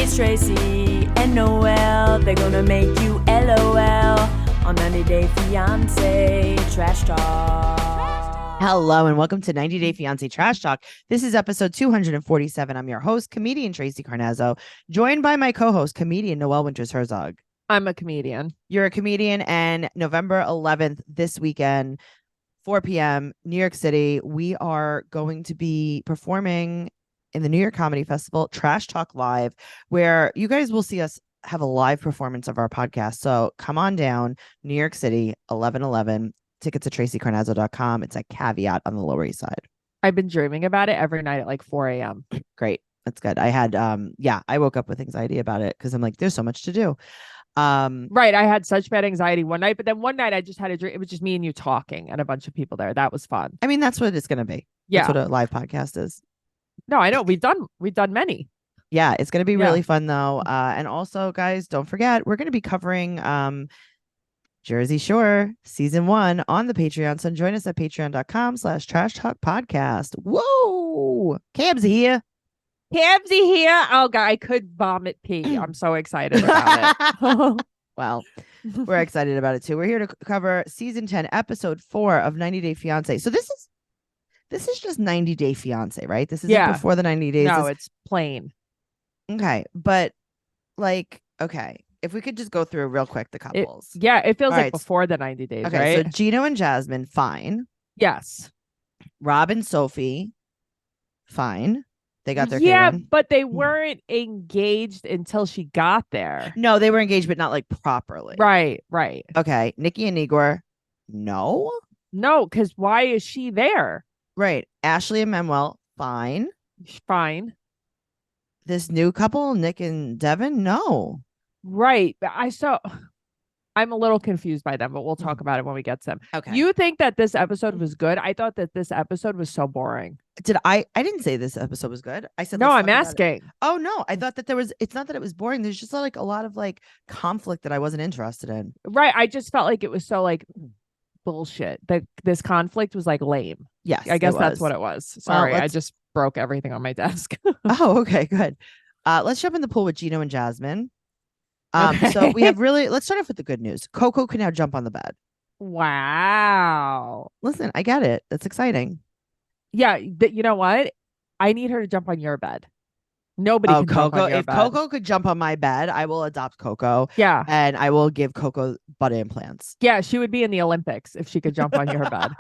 It's Tracey and Noelle. They're gonna make you LOL on 90 Day Fiance Trash Talk. Hello and welcome to 90 Day Fiance Trash Talk. This is episode 247. I'm your host, comedian Tracey Carnazzo, joined by my co-host, comedian Noelle Herzog. I'm a comedian. You're a comedian, and November 11th, this weekend, 4 p.m., New York City, we are going to be performing in the New York Comedy Festival, Trash Talk Live, where you guys will see us have a live performance of our podcast. So come on down, New York City, 11/11. Tickets at TraceyCarnazzo.com. It's a caveat on the Lower East Side. I've been dreaming about it every night at like 4 a.m. Great. That's good. I had, I woke up with anxiety about it because I'm like, there's so much to do. Right. I had such bad anxiety one night, but then one night I just had a dream. It was just me and you talking and a bunch of people there. That was fun. I mean, that's what it's going to be. Yeah. That's what a live podcast is. No, I know. We've done many. Yeah. It's going to be really fun though. And also, guys, don't forget, we're going to be covering, Jersey Shore season 1 on the Patreon. So join us at patreon.com/trash talk podcast. Whoa. Cabs here. Cabsy here. Oh God, I could vomit pee. I'm so excited about it. Well, we're excited about it too. We're here to cover season 10, episode 4 of 90 Day Fiance. So this is just 90 Day Fiance, right? This isn't before the 90 days. No, it's plain. Okay. But okay. If we could just go through real quick the couples. It feels All like right. before the 90 days, Okay, right? so Gino and Jasmine, fine. Yes. Rob and Sophie, fine. They got their Yeah, K1. but they weren't engaged until she got there. No, they were engaged, but not like properly. Right. Okay, Nikki and Igor, no. No, because why is she there? Right. Ashley and Manuel, fine. Fine. This new couple, Nick and Devin, no. Right. But I'm a little confused by them, but we'll talk about it when we get to them. Okay. You think that this episode was good? I thought that this episode was so boring. I didn't say this episode was good. I said No, let's I'm talk about it. asking. Oh no, I thought that it's not that it was boring. There's just like a lot of like conflict that I wasn't interested in. Right. I just felt like it was so like bullshit. That this conflict was like lame. Yes. I guess that's what it was. Sorry, I just broke everything on my desk. Oh, okay, good. Let's jump in the pool with Gino and Jasmine. Okay. So we have let's start off with the good news. Coco can now jump on the bed. Wow. Listen, I get it. That's exciting. Yeah. You know what? I need her to jump on your bed. Nobody can jump Coco. on your If bed. Coco could jump on my bed, I will adopt Coco. Yeah. And I will give Coco butt implants. Yeah, she would be in the Olympics if she could jump on your bed.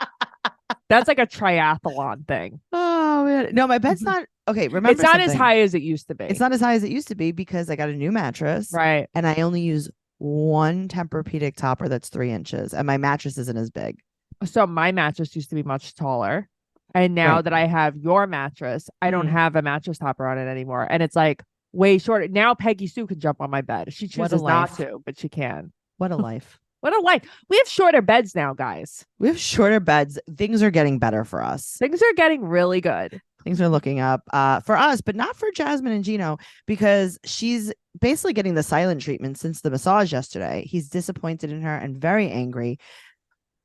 That's like a triathlon thing. Oh man. No, my bed's not okay. Remember, It's not as high as it used to be. It's not as high as it used to be because I got a new mattress. Right. And I only use one Tempur-Pedic topper that's 3 inches, and my mattress isn't as big. So my mattress used to be much taller. And now that I have your mattress, I don't have a mattress topper on it anymore. And it's like way shorter. Now Peggy Sue can jump on my bed. She chooses not to, but she can. What a life. What a life. We have shorter beds now, guys. We have shorter beds. Things are getting better for us. Things are getting really good. Things are looking up for us, but not for Jasmine and Gino, because she's basically getting the silent treatment since the massage yesterday. He's disappointed in her and very angry.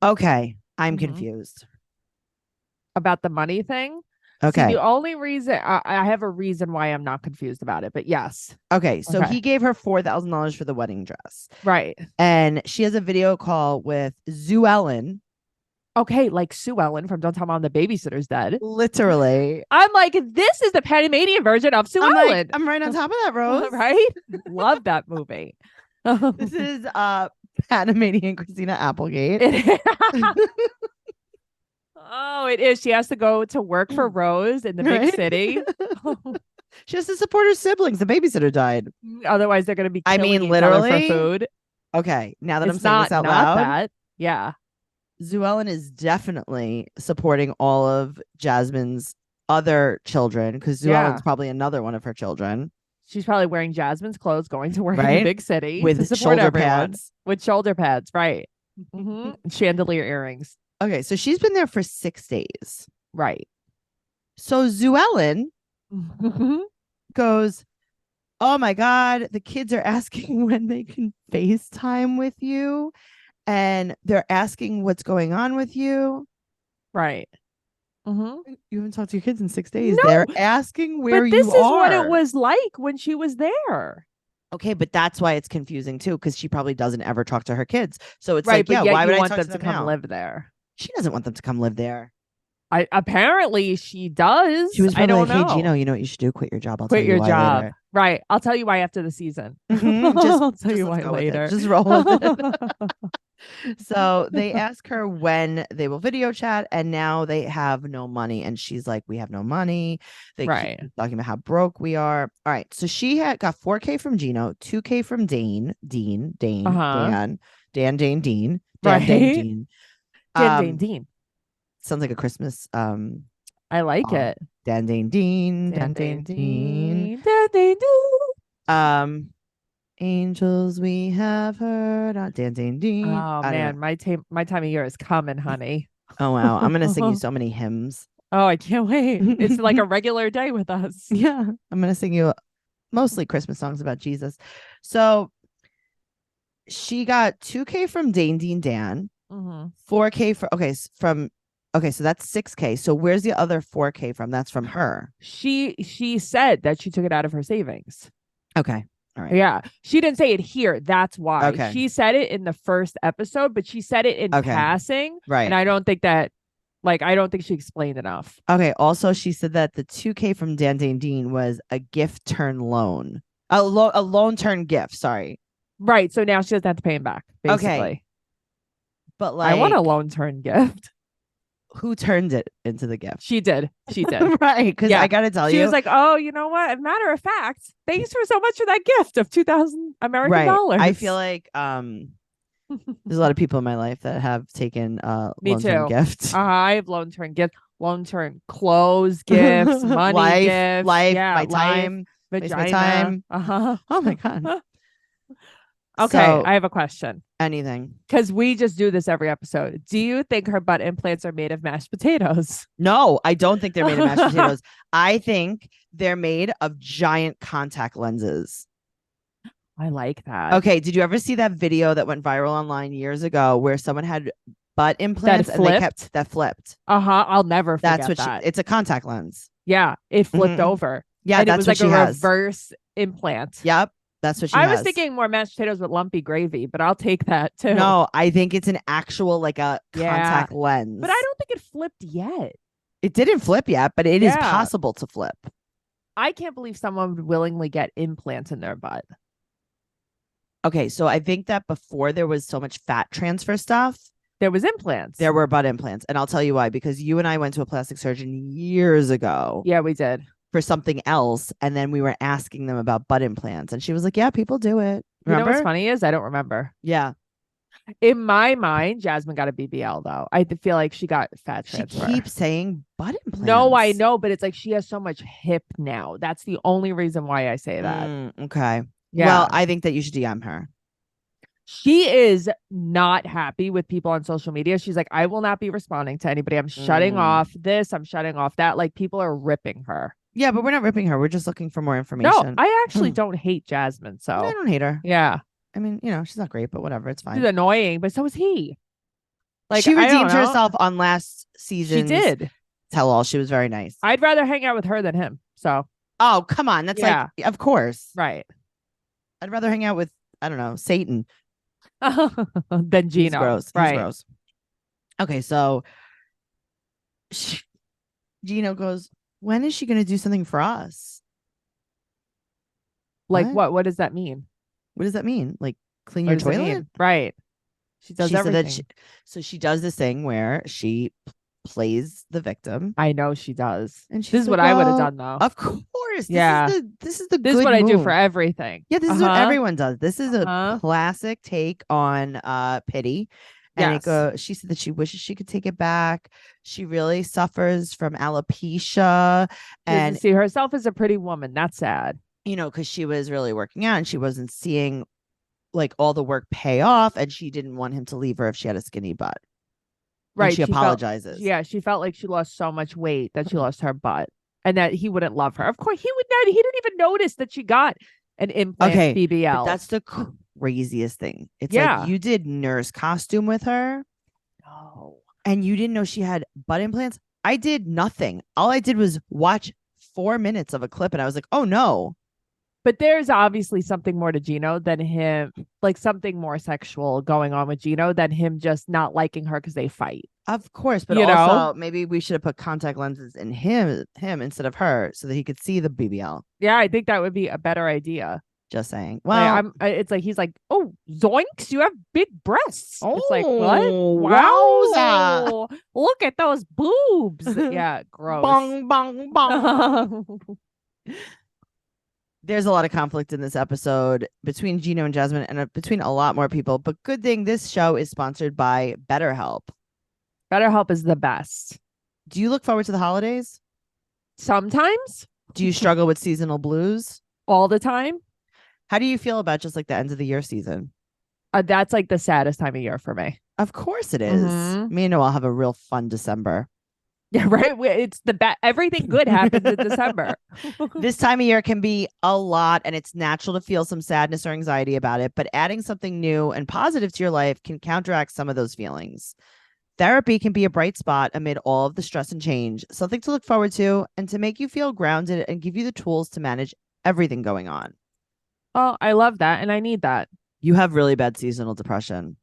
Okay, I'm confused. About the money thing? Okay. See, the only reason I have a reason why I'm not confused about it, but yes. Okay, so he gave her $4,000 for the wedding dress. Right. And she has a video call with Sue Ellen. Okay, like Sue Ellen from Don't Tell Mom the Babysitter's Dead. Literally. I'm like, this is the Panamanian version of Sue Ellen. I'm right on top of that, Rose. Right? Love that movie. This is Panamanian Christina Applegate. Oh, it is. She has to go to work for Rose in the big city. She has to support her siblings. The babysitter died. Otherwise, they're going to be killing each other literally for food. Okay, now that It's I'm saying this out not loud, that. Yeah. Sue Ellen is definitely supporting all of Jasmine's other children, because Sue Ellen's probably another one of her children. She's probably wearing Jasmine's clothes, going to work in Right? the big city With to support shoulder everyone. pads. With shoulder pads, right? And chandelier earrings. Okay, so she's been there for 6 days. Right. So Sue Ellen goes, oh my God, the kids are asking when they can FaceTime with you. And they're asking what's going on with you. Right. Mm-hmm. You haven't talked to your kids in 6 days. No, They're asking where but you this is what it are. was like when she was there. Okay, but that's why it's confusing too, because she probably doesn't ever talk to her kids. So it's Right, like, but yeah, yet why you would I want talk them to to them come now? live there. She doesn't want them to come live there. I apparently she does. She was I probably don't like, hey, know. Gino, you know what you should do? Quit your job. I'll Quit tell you your why job. later. Right. I'll tell you why after the season. Just, I'll tell just you let's why go with it. later. Just roll with it. So they ask her when they will video chat, and now they have no money. And she's like, we have no money. They Right. keep talking about how broke we are. All right. So she had got 4K from Gino, 2K from Dane, Dan, Dane, Right. Dean. Dean. Sounds like a Christmas I like song. it. Dan, Dean. Dean. Angels we have heard on Dan. Oh man, my time of year is coming, honey. Oh wow, I'm gonna sing you so many hymns. Oh, I can't wait. It's like a regular day with us. Yeah, I'm gonna sing you mostly Christmas songs about Jesus. So she got 2K from Dane Dean Dan, 4K so that's 6K. So where's the other 4K from? That's from her. She said that she took it out of her savings. Okay. All right. Yeah. She didn't say it here. That's why. Okay. She said it in the first episode, but she said it in passing. Right. And I don't think that, I don't think she explained enough. Okay. Also, she said that the 2K from Dan Dane Dean was a gift turn loan. A loan turn gift. Sorry. Right. So now she doesn't have to pay him back, basically. Okay. But I want a loan turn gift. Who turned it into the gift? She did. Right. Because I got to tell you. She was like, oh, you know what? Matter of fact, thanks for so much for that gift of 2,000 American dollars. I feel like there's a lot of people in my life that have taken Me loan too. turn gifts. I have loan turn gifts, loan turn clothes gifts, money gifts. My time. Vagina. My time. Oh my God. Okay, So, I have a question. Anything. Because we just do this every episode. Do you think her butt implants are made of mashed potatoes? No, I don't think they're made of mashed potatoes. I think they're made of giant contact lenses. I like that. Okay, did you ever see that video that went viral online years ago where someone had butt implants that flipped? I'll never forget that. It's a contact lens. Yeah, it flipped over. Yeah, and that's it was what like a has. Reverse implant. Yep. That's what she has. I was thinking more mashed potatoes with lumpy gravy, but I'll take that too. No, I think it's an actual contact lens. But I don't think it flipped yet. It didn't flip yet, but it is possible to flip. I can't believe someone would willingly get implants in their butt. Okay, so I think that before there was so much fat transfer stuff, there was implants. There were butt implants. And I'll tell you why, because you and I went to a plastic surgeon years ago. Yeah, we did. For something else, and then we were asking them about butt implants, and she was like, yeah, people do it. Remember? You know what's funny is I don't remember. Yeah, in my mind, Jasmine got a BBL though. I feel like she got fat transfer. She keeps saying butt implants. No, I know, but it's like she has so much hip now. That's the only reason why I say that. Okay. Yeah. Well, I think that you should DM her. She is not happy with people on social media. She's like, I will not be responding to anybody. I'm shutting off this. I'm shutting off that. Like, people are ripping her. Yeah, but we're not ripping her. We're just looking for more information. No, I actually don't hate Jasmine. So I don't hate her. Yeah. I mean, she's not great, but whatever. It's fine. She's annoying, but so is he. Like, she redeemed herself on last season. She did. Tell all. She was very nice. I'd rather hang out with her than him. So. Oh, come on. That's like, of course. Right. I'd rather hang out with, I don't know, Satan. Than Gino. He's gross. Right. He's gross. Okay, so Gino goes, when is she going to do something for us? Like what? What does that mean? What does that mean? Like clean your toilet? Right. She does everything. Said that so she does this thing where she plays the victim. I know she does. And this is what I would have done though. Of course. Yeah. This is what move. I do for everything. Yeah, this is what everyone does. This is a classic take on pity. And she said that she wishes she could take it back. She really suffers from alopecia and see herself as a pretty woman. That's sad. Because she was really working out and she wasn't seeing like all the work pay off, and she didn't want him to leave her if she had a skinny butt. Right. And she apologizes. She felt like she lost so much weight that she lost her butt and that he wouldn't love her. Of course, he would not. He didn't even notice that she got an implant BBL. But that's the craziest thing. It's like you did nurse costume with her. No. And you didn't know she had butt implants. I did nothing. All I did was watch 4 minutes of a clip and I was like, oh no. But there's obviously something more to Gino than him, like something more sexual going on with Gino than him just not liking her because they fight. Of course, but You also know? maybe we should have put contact lenses in him instead of her so that he could see the BBL. Yeah, I think that would be a better idea. Just saying. Like, Well, it's like he's like, oh, zoinks, you have big breasts. It's like, what? Wowza. Wow. Look at those boobs. Yeah, gross. Bong, bong, bong. There's a lot of conflict in this episode between Gino and Jasmine and between a lot more people. But good thing this show is sponsored by BetterHelp. BetterHelp is the best. Do you look forward to the holidays? Sometimes. Do you struggle with seasonal blues? All the time. How do you feel about just like the end of the year season? That's like the saddest time of year for me. Of course it is. Me and Noelle have a real fun December. Yeah, right. It's the best. Everything good happens in December. This time of year can be a lot, and it's natural to feel some sadness or anxiety about it. But adding something new and positive to your life can counteract some of those feelings. Therapy can be a bright spot amid all of the stress and change, something to look forward to, and to make you feel grounded and give you the tools to manage everything going on. Oh, I love that, and I need that. You have really bad seasonal depression.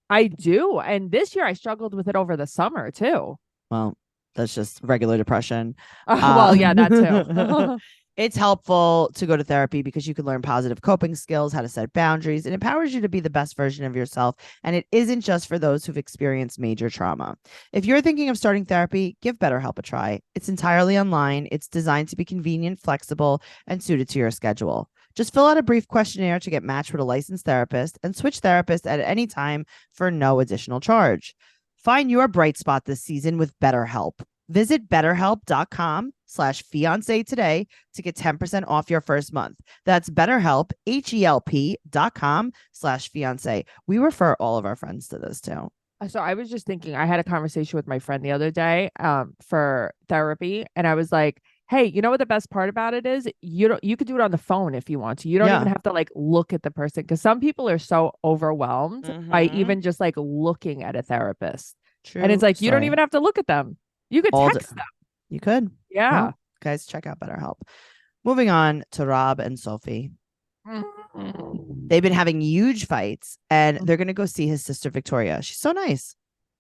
I do, and this year I struggled with it over the summer too. Well, that's just regular depression. Well, yeah, that too. It's helpful to go to therapy because you can learn positive coping skills, how to set boundaries. It empowers you to be the best version of yourself. And it isn't just for those who've experienced major trauma. If you're thinking of starting therapy, give BetterHelp a try. It's entirely online. It's designed to be convenient, flexible, and suited to your schedule. Just fill out a brief questionnaire to get matched with a licensed therapist and switch therapists at any time for no additional charge. Find your bright spot this season with BetterHelp. Visit betterhelp.com/fiance today to get 10% off your first month. That's BetterHelp, HELP.com/fiance. We refer all of our friends to this too. So I was just thinking, I had a conversation with my friend the other day for therapy, and I was like, hey, you know what the best part about it is? You could do it on the phone if you want to. You don't even have to like look at the person, because some people are so overwhelmed by even just like looking at a therapist. True. And it's like, you don't even have to look at them. You could text them. You could. Yeah. Well, guys, check out BetterHelp. Moving on to Rob and Sophie. They've been having huge fights, and they're going to go see his sister Victoria. She's so nice.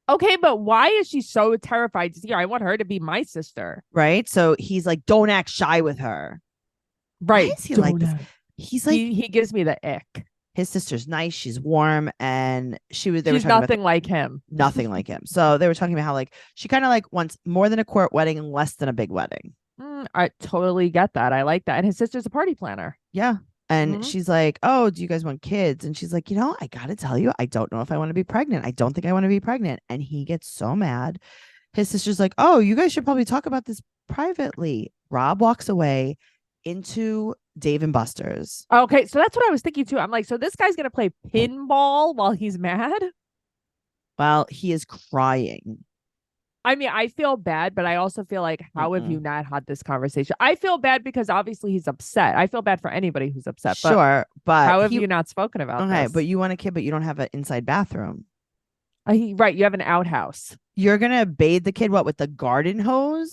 Okay, but why is she so terrified to see her? I want her to be my sister. Right? So he's like, don't act shy with her. Right. Why is he like this? He's like, he gives me the ick. His sister's nice. She's warm. And she's nothing like him. Nothing like him. So they were talking about how like she kind of like wants more than a court wedding and less than a big wedding. I totally get that. I like that. And his sister's a party planner. Yeah. And she's like, oh, do you guys want kids? And she's like, I got to tell you, I don't know if I want to be pregnant. I don't think I want to be pregnant. And he gets so mad. His sister's like, oh, you guys should probably talk about this privately. Rob walks away into Dave and Buster's. Okay. So that's what I was thinking too. I'm like, so this guy's going to play pinball while he's mad? Well, he is crying. I mean, I feel bad, but I also feel like, how have you not had this conversation? I feel bad because obviously he's upset. I feel bad for anybody who's upset. Sure, but how have you not spoken about this? But you want a kid, but you don't have an inside bathroom. Right, you have an outhouse. You're gonna bathe the kid with the garden hose?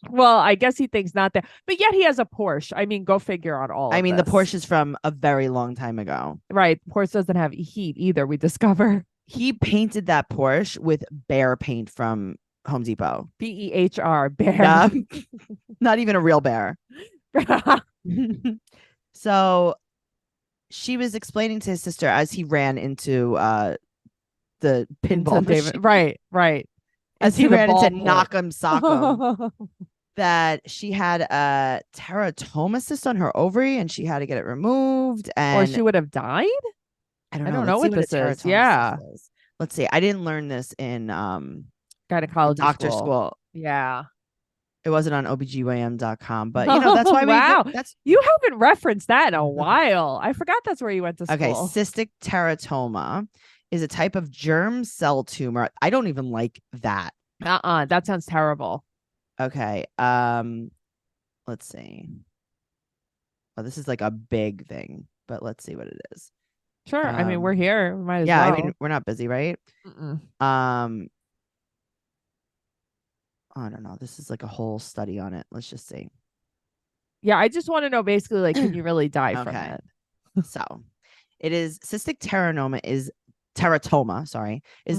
Well, I guess he thinks not that, but yet he has a Porsche. I mean, go figure on all. The Porsche is from a very long time ago. Right, Porsche doesn't have heat either. We discover he painted that Porsche with bear paint from Home Depot. BEHR, bear. Yeah. Not even a real bear. So she was explaining to his sister as he ran into the pinball machine. Right. As he ran into Knock'em Sock'em, that she had a teratoma cyst on her ovary and she had to get it removed. Or she would have died? I don't know. I don't know what this is. Yeah. Let's see. I didn't learn this in gynecology doctor school. Yeah. It wasn't on obgym.com, but that's why you haven't referenced that in a while. I forgot that's where you went to school. Okay, cystic teratoma is a type of germ cell tumor. I don't even like that. That sounds terrible. Okay. Let's see. Well, this is like a big thing, but let's see what it is. Sure. I mean, we're here. We might as well. I mean, we're not busy, right? Hold I don't know. This is like a whole study on it. Let's just see. Yeah, I just want to know basically like, can you really die from Okay. it? So it is cystic teratoma, is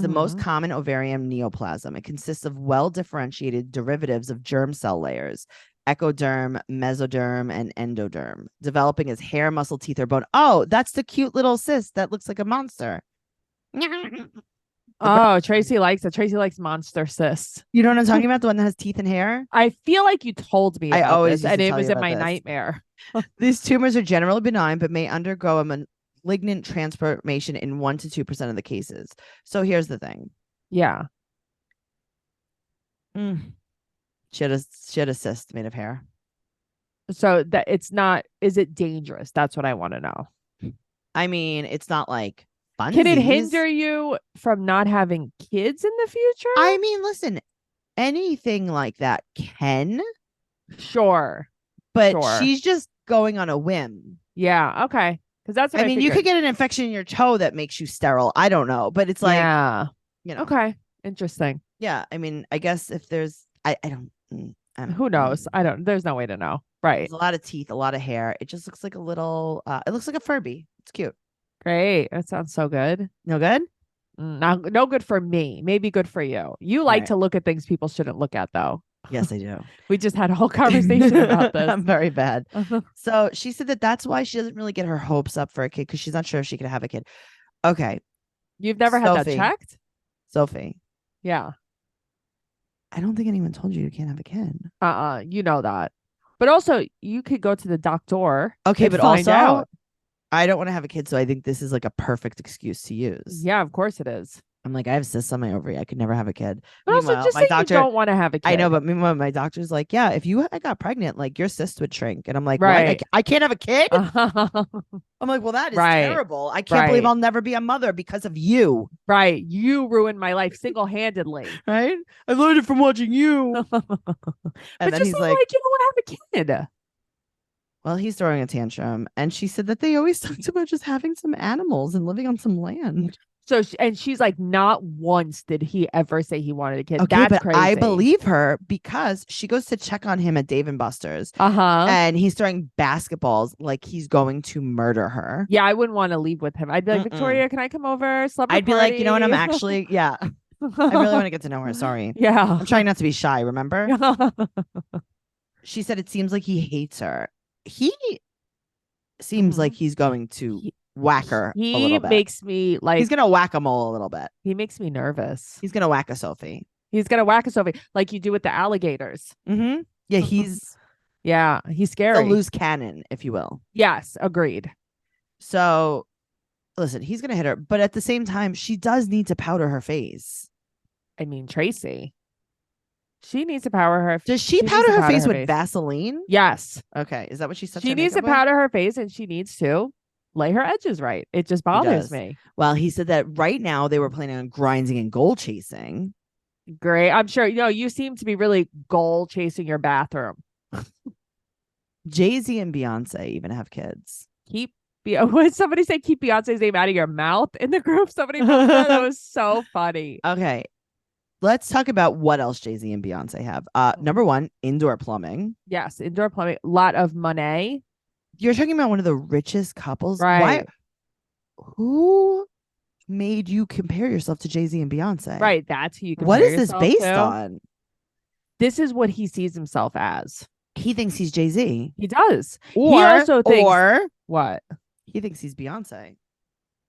the most common ovarian neoplasm. It consists of well-differentiated derivatives of germ cell layers, ectoderm, mesoderm, and endoderm, developing as hair, muscle, teeth, or bone. Oh, that's the cute little cyst that looks like a monster. Oh, Tracey likes it. Tracey likes monster cysts. You know what I'm talking about? The one that has teeth and hair? I feel like you told me I about always this, used and to it tell was you in about my this. nightmare. These tumors are generally benign, but may undergo a malignant transformation in 1 to 2% of the cases. So here's the thing. Yeah. She had a cyst made of hair. So that it's not, is it dangerous? That's what I want to know. I mean, it's not like funsies. Can it hinder you from not having kids in the future? I mean, listen, anything like that can. Sure. But she's just going on a whim. Yeah. Okay. Because that's what I mean, you could get an infection in your toe that makes you sterile. I don't know. But it's like, yeah. You know. Okay. Interesting. Yeah. I mean, I guess if there's, I don't. Who knows? There's no way to know. Right. There's a lot of teeth, a lot of hair. It just looks like a little, it looks like a Furby. It's cute. Great. That sounds so good. No good? No good for me. Maybe good for you. You like to look at things people shouldn't look at, though. Yes, I do. We just had a whole conversation about this. I'm very bad. So she said that that's why she doesn't really get her hopes up for a kid, because she's not sure if she can have a kid. Okay. You've never had that checked? Sophie. Yeah. I don't think anyone told you can't have a kid. You know that. But also, you could go to the doctor. Okay, but find also, out. I don't want to have a kid, so I think this is like a perfect excuse to use. Yeah, of course it is. I'm like, I have cysts on my ovary. I could never have a kid. But also, just say you don't want to have a kid. I know, but meanwhile, my doctor's like, yeah, if I got pregnant, like your cysts would shrink. And I'm like, right. What? I can't have a kid? I'm like, well, that is terrible. I can't believe I'll never be a mother because of you. Right. You ruined my life single-handedly. Right? I learned it from watching you. And but then he's like, you don't want to have a kid. Well, he's throwing a tantrum. And she said that they always talked about just having some animals and living on some land. So, she's like, not once did he ever say he wanted a kid. Okay, That's but crazy. I believe her because she goes to check on him at Dave & Buster's. And he's throwing basketballs like he's going to murder her. Yeah, I wouldn't want to leave with him. I'd be like, Victoria, can I come over? I'd be like, you know what? I'm actually, yeah. I really want to get to know her. Sorry. Yeah. I'm trying not to be shy, remember? She said it seems like he hates her. He seems like he's going to whack her a little bit. He makes me like... He's going to whack-a-mole a little bit. He makes me nervous. He's going to whack a Sophie. He's going to whack a Sophie like you do with the alligators. Yeah, he's... Yeah, he's scary. A loose cannon, if you will. Yes, agreed. So, listen, he's going to hit her. But at the same time, she does need to powder her face. I mean, Tracey. She needs to powder her. Does she powder her face with Vaseline? Yes. Okay. Is that what she said? She needs to powder her face, and she needs to lay her edges right. It just bothers me. Well, he said that right now they were planning on grinding and goal chasing. Great. I'm sure, you seem to be really goal chasing your bathroom. Jay-Z and Beyonce even have kids. What did somebody say? Keep Beyonce's name out of your mouth in the group. Somebody posted that. That was so funny. Okay. Let's talk about what else Jay-Z and Beyonce have. Number one, indoor plumbing. Yes, indoor plumbing. A lot of money. You're talking about one of the richest couples. Right. Who made you compare yourself to Jay-Z and Beyonce? Right. That's who you compare What is this yourself based to. on? This is what he sees himself as. He thinks he's Jay-Z. He does. He also thinks... Or... What? He thinks he's Beyonce.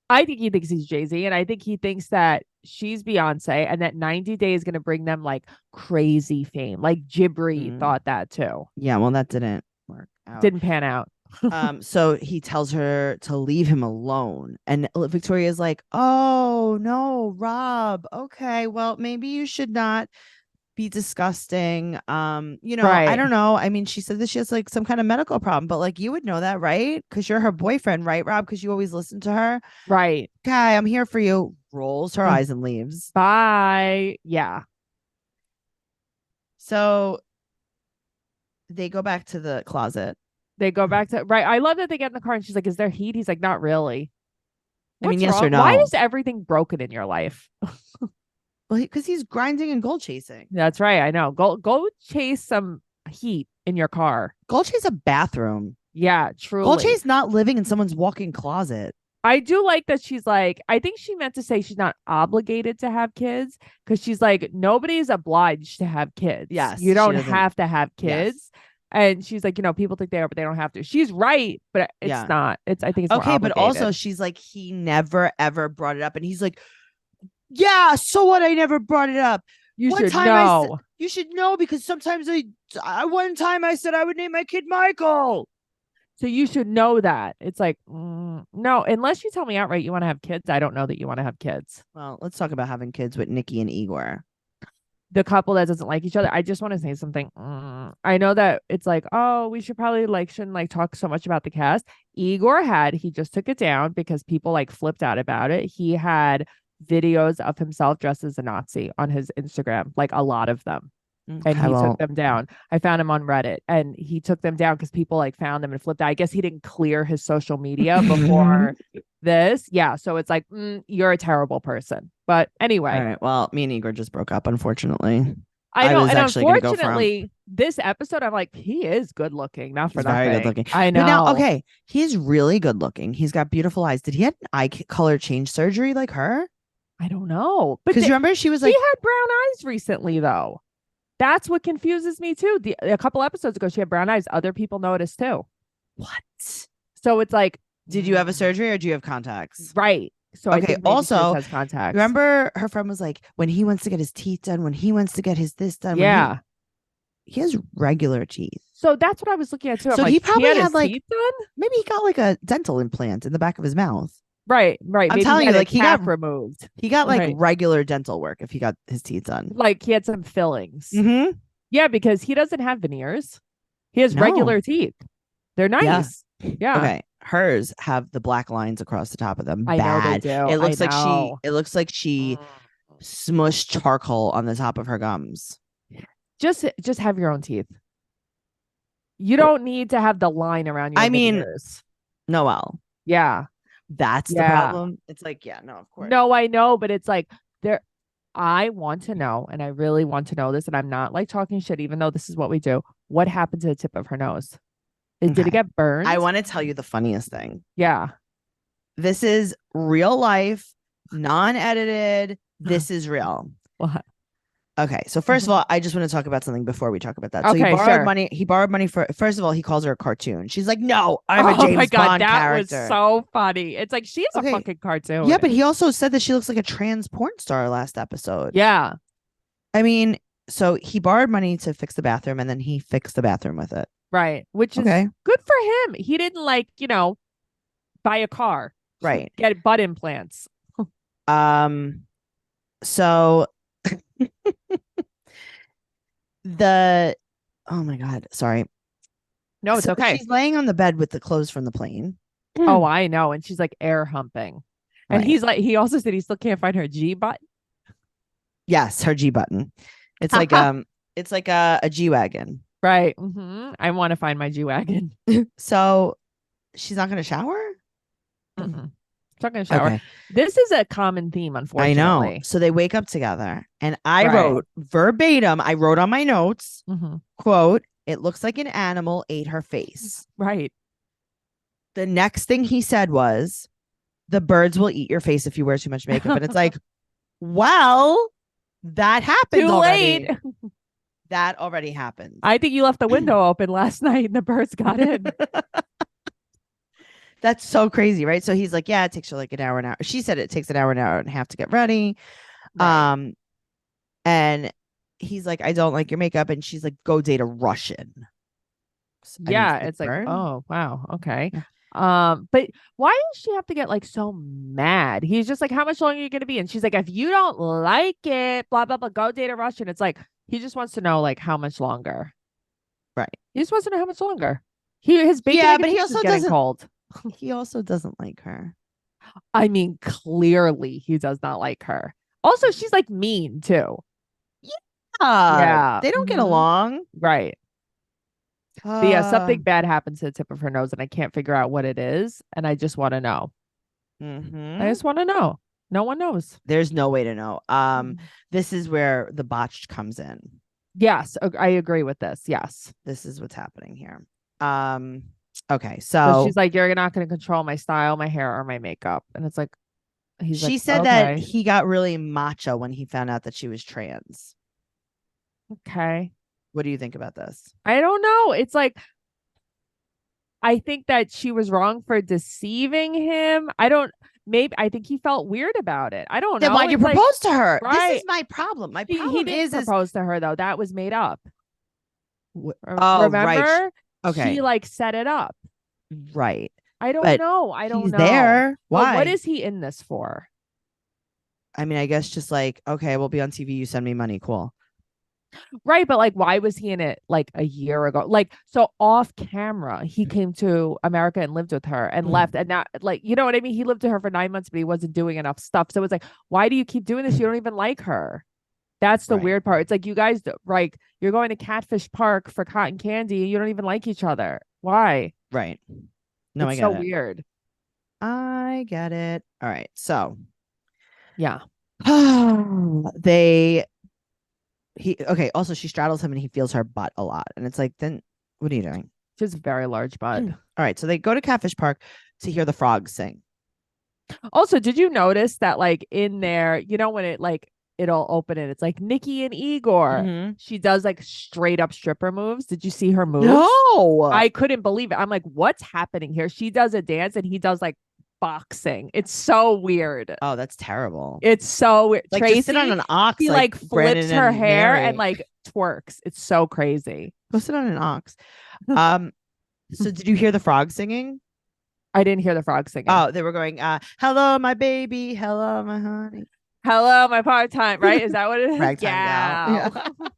I think he thinks he's Jay-Z, and I think he thinks that she's Beyonce, and that 90 Day is going to bring them like crazy fame. Like Jibri thought that too. Yeah, well, that didn't work out. Didn't pan out. So he tells her to leave him alone, and Victoria's like, "Oh no, Rob. Okay, well, maybe you should not be disgusting. I don't know. I mean, she said that she has like some kind of medical problem, but like you would know that, right? Because you're her boyfriend, right, Rob? Because you always listen to her, right? Okay, I'm here for you. Rolls her eyes and leaves. Bye. Yeah. So they go back to the closet. They go back to I love that they get in the car and she's like, "Is there heat?" He's like, "Not really." I mean, yes or no? Why is everything broken in your life? Well, because he's grinding and gold chasing. That's right. I know. Go chase some heat in your car. Gold chase a bathroom. Yeah, truly. Gold chase not living in someone's walk-in closet. I do like that she's like, I think she meant to say she's not obligated to have kids because she's like, nobody's obliged to have kids. Yes, you she don't doesn't- have to have kids. Yes. And she's like, people think they are, but they don't have to. She's right, but it's Yeah. not. I think it's more Okay, but also obligated. she's like, he never ever brought it up, and he's like, yeah, so what? I never brought it up. You One should time know. you should know because sometimes one time I said I would name my kid Michael. So you should know that. It's like, no, unless you tell me outright you want to have kids, I don't know that you want to have kids. Well, let's talk about having kids with Nikki and Igor. The couple that doesn't like each other. I just want to say something. I know that it's like, oh, we should probably shouldn't talk so much about the cast. Igor he just took it down because people flipped out about it. He had videos of himself dressed as a Nazi on his Instagram, a lot of them. And he took them down. I found him on Reddit and he took them down because people found them and flipped out. I guess he didn't clear his social media before this. Yeah. So it's like, you're a terrible person. But anyway. All right. Well, me and Igor just broke up, unfortunately. I know. was And actually gonna go for him. unfortunately, this episode, I'm like, he is good looking. Not for He's nothing. very good looking. I know. But now, okay, he's really good looking. He's got beautiful eyes. Did he have an eye color change surgery like her? I don't know. But Because you remember she was she like, had brown eyes recently, though. That's what confuses me too. A couple episodes ago, she had brown eyes. Other people noticed too. what? So it's like, Did you have a surgery or do you have contacts? right? So I Okay, think maybe she also, just has contacts. Remember her friend was like, when he wants to get his teeth done, when he wants to get his this done. Yeah. He has regular teeth. So that's what I was looking at too. I'm So like, he probably had had his like teeth done? maybe he got a dental implant in the back of his mouth. Right. I'm Maybe telling he you, had he a cap got removed. He got Right. regular dental work if he got his teeth done. He had some fillings. Mm-hmm. Yeah, because he doesn't have veneers. He has No. regular teeth. They're nice. Yeah. Okay. Hers have the black lines across the top of them. I know they Bad. do. It looks I like know. it looks like she smushed charcoal on the top of her gums. Just have your own teeth. You don't need to have the line around your veneers. Noelle. Yeah. That's the Yeah. problem. It's like, yeah, no, of course. No, I know, but it's like I want to know, and I really want to know this, and I'm not talking shit, even though this is what we do. What happened to the tip of her nose? Did Okay. it get burned? I want to tell you the funniest thing. Yeah. This is real life, non-edited. This is real. What? Okay, so first of all, I just want to talk about something before we talk about that. So Okay, he borrowed sure. money. He borrowed money for. First of all, he calls her a cartoon. She's like, "No, I'm a Oh James my God, Bond that character." was so funny. It's like she's Okay. a fucking cartoon. Yeah, but he also said that she looks like a trans porn star last episode. yeah. I mean, so he borrowed money to fix the bathroom, and then he fixed the bathroom with it. Right. Which is Okay, good for him. He didn't buy a car, right. get butt implants. So oh my God, sorry. No, it's So okay. She's laying on the bed with the clothes from the plane. Oh, I know. And she's air humping. And Right. he's like, he also said he still can't find her G button. Yes, her G button. It's like it's like a G-Wagon. Right. I want to find my G Wagon. So she's not going to shower? Not gonna shower. Okay. This is a common theme, I unfortunately. know. So they wake up together, and I Right. wrote verbatim, I wrote on my notes, Mhm. quote, "It looks like an animal ate her face." Right. The next thing he said was, "The birds will eat your face if you wear too much makeup." And it's like, well, that happened Too already. late. That already happened. I think you left the window open last night and the birds got in. That's so crazy, right? So he's like, yeah, it takes her like an hour and a half. She said it takes an hour and a half to get ready. Right. And he's like, I don't like your makeup. And she's like, go date a Russian. Yeah, it's like, oh wow, okay. But why does she have to get so mad? He's just like, how much longer are you gonna be? And she's like, if you don't like it, blah blah blah, go date a Russian. It's like he just wants to know how much longer. Right. He just wants to know how much longer. His bacon Yeah, egg but and he cheese is also getting doesn't- cold. He also doesn't like her. I mean, clearly he does not like her. Also, she's mean too. Yeah. They don't get Mhm. along. Right. But yeah, something bad happens to the tip of her nose and I can't figure out what it is. And I just want to know. Mhm. I just want to know. No one knows. There's no way to know. This is where the botched comes in. Yes, I agree with this. Yes. This is what's happening here. Okay, so she's like, you're not going to control my style, my hair, or my makeup. And it's like, she said that he got really macho when he found out that she was trans. Okay. What do you think about this? I don't know. It's like, I think that she was wrong for deceiving him. I think he felt weird about it. I don't know. Then why'd you propose to her? Right. This is my problem. My problem he didn't propose to her though. That was made up. Remember? Right. Okay. She like set it up. Right. I don't know. I don't know. There. Why? But what is he in this for? I mean, I guess just like, okay, we'll be on TV. You send me money. Cool. Right. But like, why was he in it like a year ago? Like, so off camera, he came to America and lived with her and left. And now, like, you know what I mean? He lived with her for 9 months, but he wasn't doing enough stuff. So it's like, why do you keep doing this? You don't even like her. That's the weird part. It's like, you guys, like, you're going to Catfish Park for cotton candy. You don't even like each other. Why? Right. No, it's I get so weird. I get it. All right. So, yeah. Okay. Also, she straddles him and he feels her butt a lot. And it's like, then what are you doing? Just a very large butt. All right. So they go to Catfish Park to hear the frogs sing. Also, did you notice that like in there, you know, when it like, it'll open and it's like Nikki and Igor. She does like straight up stripper moves. Did you see her moves? No. I couldn't believe it. I'm like, what's happening here? She does a dance and he does like boxing. It's so weird. Oh, that's terrible. It's so weird. Like, Tracy, just sit on an ox. he like flips her hair and like twerks. It's so crazy. Go sit on an ox. So did you hear the frog singing? I didn't hear the frog singing. Oh, they were going, hello, my baby. Hello, my honey. Hello, my part-time, right? Is that what it is? Ragtime gal. Yeah.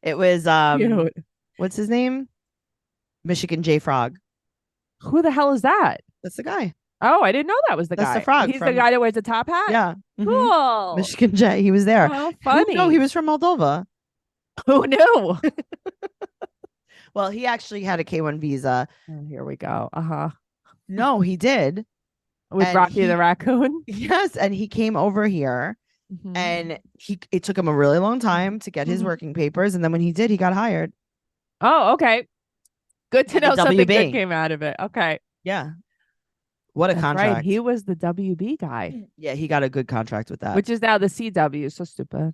It was Cute. What's his name? Michigan J Frog. Who the hell is that? That's the guy. Oh, I didn't know that was the guy. That's the frog. He's the guy that wears a top hat? Yeah. Cool. Michigan J. He was there. Oh, funny. No, he was from Moldova. Who knew? Well, he actually had a K1 visa. Oh, here we go. No, he did. With Rocky the Raccoon? Yes. And he came over here and it took him a really long time to get his working papers. And then when he did, he got hired. Oh, okay. Good to know something good came out of it. Okay. Yeah. What a contract. Right. He was the WB guy. Yeah, he got a good contract with that. Which is now the CW. So stupid.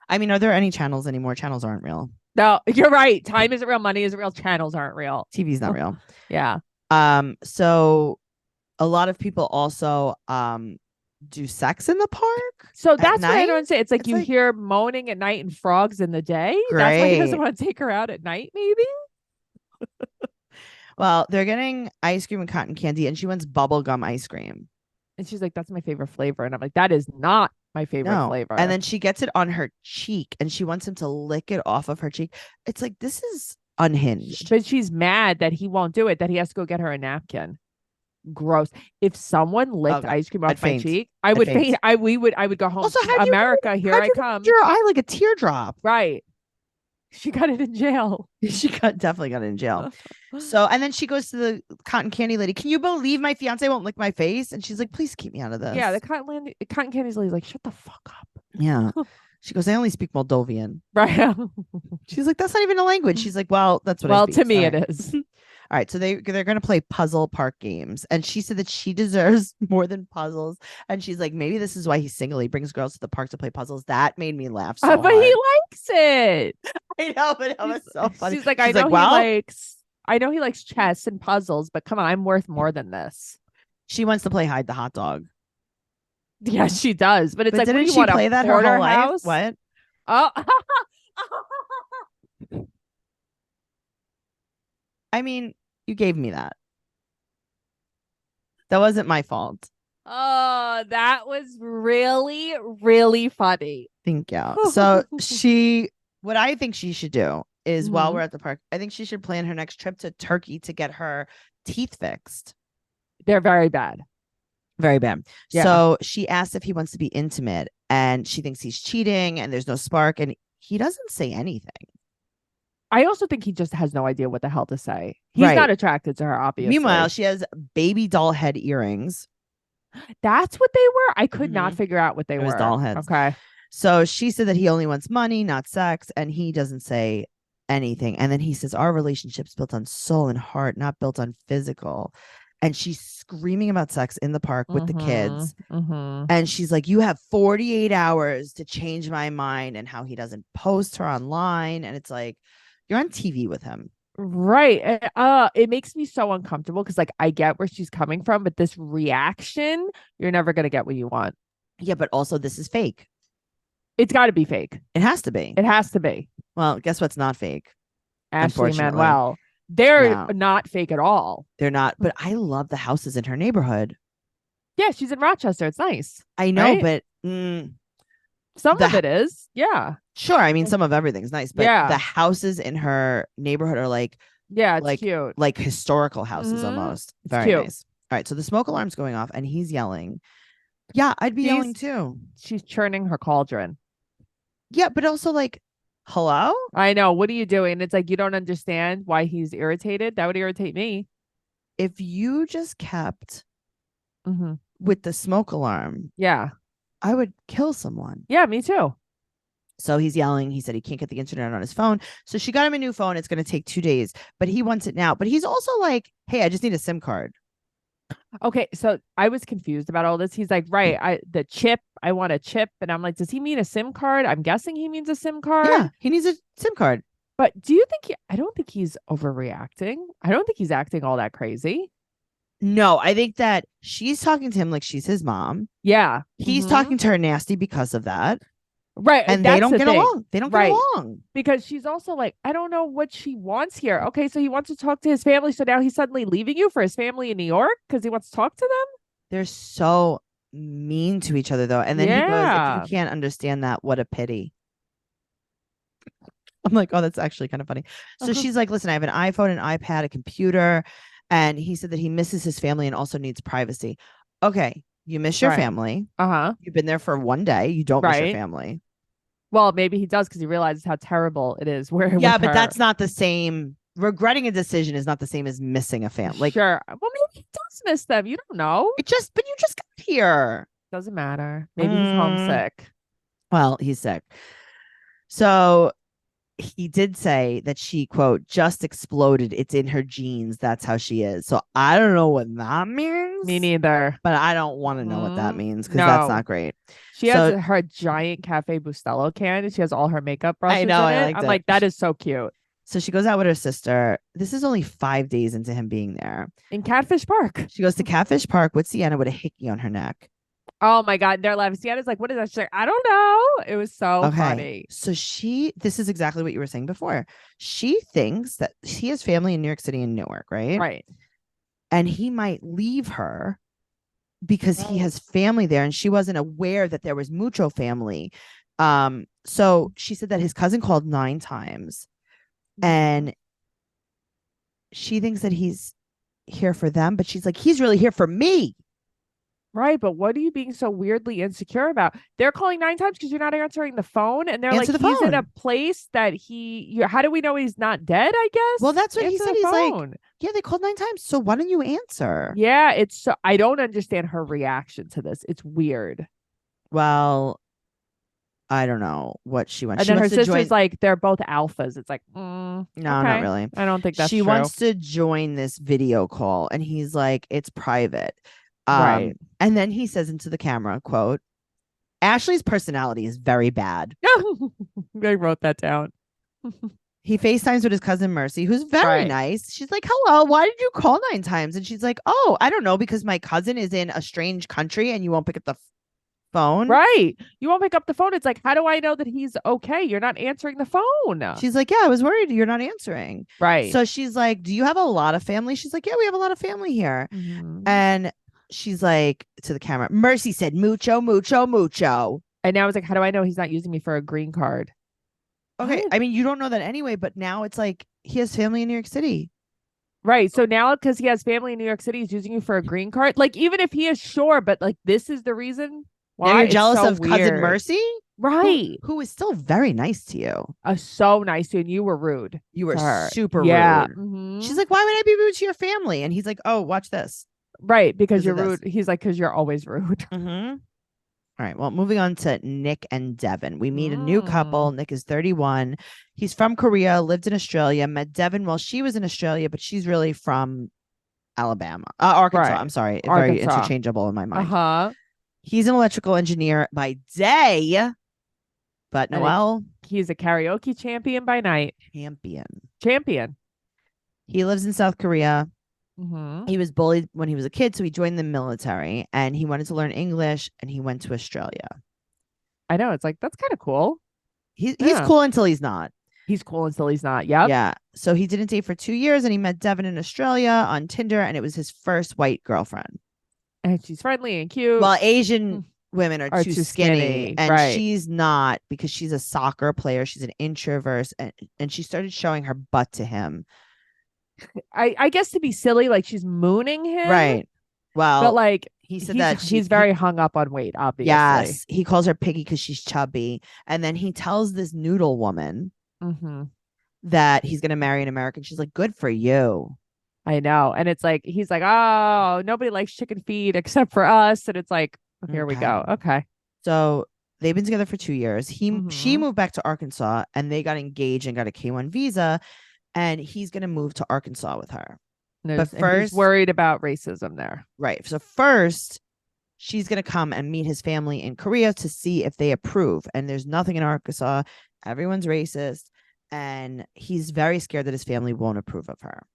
I mean, are there any channels anymore? Channels aren't real. No, you're right. Time isn't real. Money isn't real. Channels aren't real. TV's not real. Yeah. So a lot of people also do sex in the park. So that's what I don't say. It's like you hear moaning at night and frogs in the day. Great. That's why he doesn't want to take her out at night, maybe. Well, they're getting ice cream and cotton candy, and she wants bubblegum ice cream. And she's like, that's my favorite flavor. And I'm like, that is not my favorite flavor. And then she gets it on her cheek and she wants him to lick it off of her cheek. It's like, this is unhinged. But she's mad that he won't do it, that he has to go get her a napkin. Gross. If someone licked ice cream off my cheek, I would faint. I would go home. Also, America, here I come. Your eye like a teardrop. Right. She got it in jail. She definitely got it in jail. So, and then she goes to the cotton candy lady. Can you believe my fiance won't lick my face? And she's like, please keep me out of this. Yeah, the cotton candy lady's like, shut the fuck up. Yeah. She goes, I only speak Moldovan. Right. She's like, that's not even a language. She's like, well, that's what I speak. To me it is. All right, so they're going to play puzzle park games, and she said that she deserves more than puzzles, and she's like, maybe this is why he's single. He brings girls to the park to play puzzles. That made me laugh so but hard. He likes it. I know, but it was so funny. She's like, I know he likes chess and puzzles, but come on, I'm worth more than this. She wants to play hide the hot dog. Yes, she does, but it's like, didn't she play that her whole life? What? Oh. I mean, you gave me that. That wasn't my fault. Oh, that was really, really funny. Thank you. So what I think she should do is while we're at the park, I think she should plan her next trip to Turkey to get her teeth fixed. They're very bad. Very bad. Yeah. So she asks if he wants to be intimate, and she thinks he's cheating and there's no spark, and he doesn't say anything. I also think he just has no idea what the hell to say. He's not attracted to her, obviously. Meanwhile, she has baby doll head earrings. That's what they were. I could not Mhm. figure out what they It were. was doll heads. Okay. So she said that he only wants money, not sex, and he doesn't say anything. And then he says, our relationship's built on soul and heart, not built on physical. And she's screaming about sex in the park with the kids. And she's like, you have 48 hours to change my mind, and how he doesn't post her online. And it's like, you're on TV with him. Right. It makes me so uncomfortable because like I get where she's coming from, but this reaction, you're never gonna get what you want. Yeah, but also this is fake. It's got to be fake. It has to be. It has to be. Well, guess what's not fake? Ashley and Unfortunately. Manuel. They're No. not fake at all. They're not, but I love the houses in her neighborhood. Yeah, she's in Rochester. It's nice. I know, right? but Some the of it is. Yeah. sure. I mean, some of everything's nice, but Yeah. the houses in her neighborhood are like Yeah, it's like cute. like historical houses Mhm. almost. It's Very cute. nice. All right, so the smoke alarm's going off and he's yelling. Yeah, I'd be yelling too. She's churning her cauldron. Yeah, but also like, hello? I know. What are you doing? It's like you don't understand why he's irritated. That would irritate me. If you just kept Mm-hmm. with the smoke alarm, Yeah. I would kill someone. Yeah, me too. So he's yelling. He said he can't get the internet on his phone. So she got him a new phone. It's going to take 2 days, but he wants it now. But he's also like, hey, I just need a SIM card. Okay, so I was confused about all this. He's like, right, I want a chip. And I'm like, does he mean a SIM card? I'm guessing he means a SIM card. Yeah, he needs a SIM card. But do you think I don't think he's overreacting. I don't think he's acting all that crazy. No, I think that she's talking to him like she's his mom. Yeah. He's Mhm. talking to her nasty because of that. Right. And that's they don't the get thing. along. They don't Right. get along. Because she's also like, I don't know what she wants here. Okay, so he wants to talk to his family. So now he's suddenly leaving you for his family in New York because he wants to talk to them. They're so mean to each other, though. And then he goes, Yeah. if you can't understand that, what a pity. I'm like, oh, that's actually kind of funny. So she's like, listen, I have an iPhone, an iPad, a computer. And he said that he misses his family and also needs privacy. Okay, you miss your Right. family. Uh-huh. You've been there for one day. You don't miss your Right. family. Well, maybe he does because he realizes how terrible it is. Where Yeah, with but her. that's not the same. Regretting a decision is not the same as missing a family. Like, sure. Well, maybe he does miss them. You don't know. but you just got here. Doesn't matter. Maybe he's homesick. Well, he's sick. So he did say that she, quote, just exploded. It's in her genes. That's how she is. So I don't know what that means. Me neither. But I don't want to know what that Mhm. means because that's No. not great. She has her giant Cafe Bustelo can and she has all her makeup brushes. I know. In I it. liked I'm it. like, that is so cute. So she goes out with her sister. This is only 5 days into him being there. In Catfish Park. She goes to Catfish Park with Sienna with a hickey on her neck. Oh my God. They're laughing. Sienna's like, what is that? She's like, I don't know. It was so Okay. funny. So this is exactly what you were saying before. She thinks that he has family in New York City and Newark, right? Right. And he might leave her because he Right. has family there and she wasn't aware that there was mucho family. So she said that his cousin called 9 times and she thinks that he's here for them, but she's like, he's really here for me. Right, but what are you being so weirdly insecure about? They're calling 9 times because you're not answering the phone, and they're Answer like, the he's in a phone. place that how do we know he's not dead? I guess. Well, that's what he Answer said. the He's like, phone. yeah, they called 9 times. So why don't you answer? Yeah, it's so I don't understand her reaction to this. It's weird. Well, I don't know what she wants. And She then her wants to sister's join. like, they're both alphas. It's like, No, okay. not really. I don't think that's She true. wants to join this video call, and he's like, it's private. Right. And then he says into the camera, quote, Ashley's personality is very bad. I wrote that down. He FaceTimes with his cousin Mercy, who's very Right. nice. She's like, hello, why did you call 9 times? And she's like, oh, I don't know, because my cousin is in a strange country and you won't pick up the phone. Right. You won't pick up the phone. It's like, how do I know that he's okay? You're not answering the phone. She's like, yeah, I was worried you're not answering. Right. So she's like, do you have a lot of family? She's like, yeah, we have a lot of family here. Mhm. And she's like to the camera, Mercy said, mucho, mucho, mucho. And now it's like, how do I know he's not using me for a green card? Okay. What? I mean, you don't know that anyway, but now it's like he has family in New York City. Right. So now because he has family in New York City, he's using you for a green card. Like, even if he is sure, but like this is the reason why. Now you're It's jealous so of cousin weird. Mercy? Right. Who is still very nice to you. So nice to you, and you were rude. You were to her. super Yeah. rude. Mhm. She's like, why would I be rude to your family? And he's like, oh, watch this. Right, because 'Cause you're of rude. this. He's like, because you're always rude. Mm-hmm. All right. Well, moving on to Nick and Devin. We meet a new couple. Nick is 31. He's from Korea, lived in Australia, met Devin while she was in Australia, but she's really from Arkansas. Right. I'm sorry. Very Arkansas. interchangeable in my mind. Uh-huh. He's an electrical engineer by day, but And Noelle, he's a karaoke champion by night. champion. He lives in South Korea. Mm-hmm. He was bullied when he was a kid, so he joined the military and he wanted to learn English and he went to Australia. I know. It's like, that's kind of cool. He's Yeah. cool until he's not. He's cool until he's not. Yep. Yeah. So he didn't date for 2 years and he met Devin in Australia on Tinder and it was his first white girlfriend. And she's friendly and cute. Well, Asian women are too skinny and right. she's not because she's a soccer player. She's an introvert and she started showing her butt to him. I guess to be silly, like she's mooning him. Right. Well, but like he said that he's very hung up on weight, obviously. Yes. He calls her piggy because she's chubby. And then he tells this noodle woman that he's going to marry an American. She's like, good for you. I know. And it's like, he's like, oh, nobody likes chicken feet except for us. And it's like, here we go. Okay. So they've been together for 2 years. She moved back to Arkansas and they got engaged and got a K-1 visa. And he's going to move to Arkansas with her. But first, he's worried about racism there. Right. So first, she's going to come and meet his family in Korea to see if they approve. And there's nothing in Arkansas. Everyone's racist. And he's very scared that his family won't approve of her.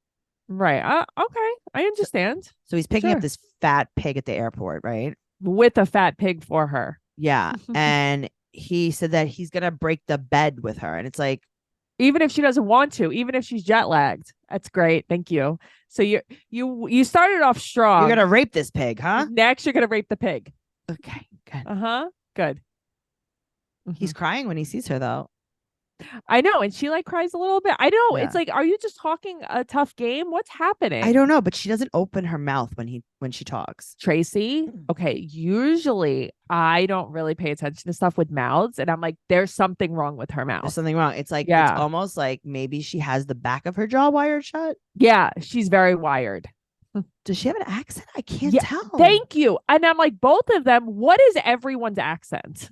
Right. Okay. I understand. So he's picking up this fat pig at the airport, right? With a fat pig for her. Yeah. And he said that he's going to break the bed with her. And it's like, even if she doesn't want to, even if she's jet lagged. That's great. Thank you. So you started off strong. You're going to rape this pig, huh? Next, you're going to rape the pig. Okay, good. Good. He's crying when he sees her, though. I know. And she like cries a little bit. I know. Yeah. It's like, are you just talking a tough game? What's happening? I don't know, but she doesn't open her mouth when she talks. Tracey. Okay. Usually I don't really pay attention to stuff with mouths. And I'm like, there's something wrong with her mouth. There's something wrong. It's like, it's almost like maybe she has the back of her jaw wired shut. Yeah. She's very wired. Does she have an accent? I can't tell. Thank you. And I'm like, both of them, what is everyone's accent?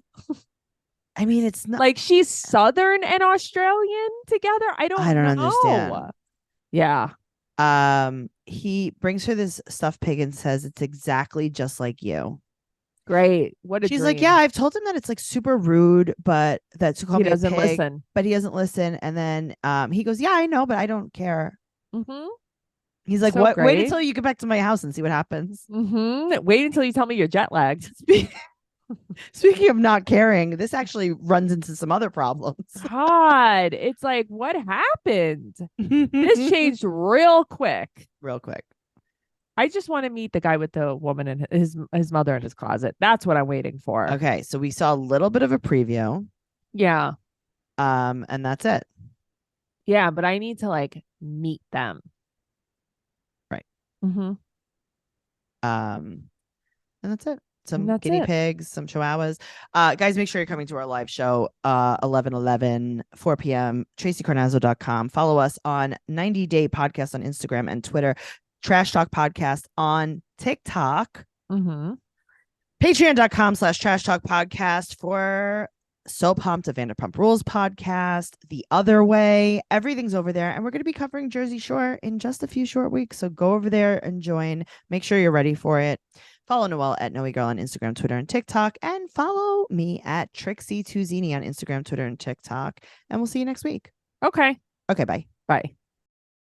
I mean, it's not like she's Southern and Australian together. I don't understand. Yeah. He brings her this stuffed pig and says it's exactly just like you. Great. What a She's dream. like, yeah, I've told him that it's like super rude, but that's he doesn't listen. But he doesn't listen. And then he goes, yeah, I know, but I don't care. He's like, so what? Great. Wait until you get back to my house and see what happens. Wait until you tell me you're jet lagged. Speaking of not caring, this actually runs into some other problems. God, it's like, what happened? This changed real quick. I just want to meet the guy with the woman and his mother in his closet. That's what I'm waiting for. Okay, so we saw a little bit of a preview. Yeah. And that's it. Yeah, but I need to like meet them. Right. And that's it. Some guinea pigs, some chihuahuas. Guys, make sure you're coming to our live show 11/11, 4 p.m. TraceyCarnazzo.com. Follow us on 90 Day Podcast on Instagram and Twitter. Trash Talk Podcast on TikTok. Patreon.com/Trash Talk Podcast for So Pumped, a Vanderpump Rules podcast. The Other Way. Everything's over there. And we're going to be covering Jersey Shore in just a few short weeks. So go over there and join. Make sure you're ready for it. Follow Noelle at Noe Girl on Instagram, Twitter, and TikTok. And follow me at Trixie Tuzini on Instagram, Twitter, and TikTok. And we'll see you next week. Okay. Okay, bye. Bye.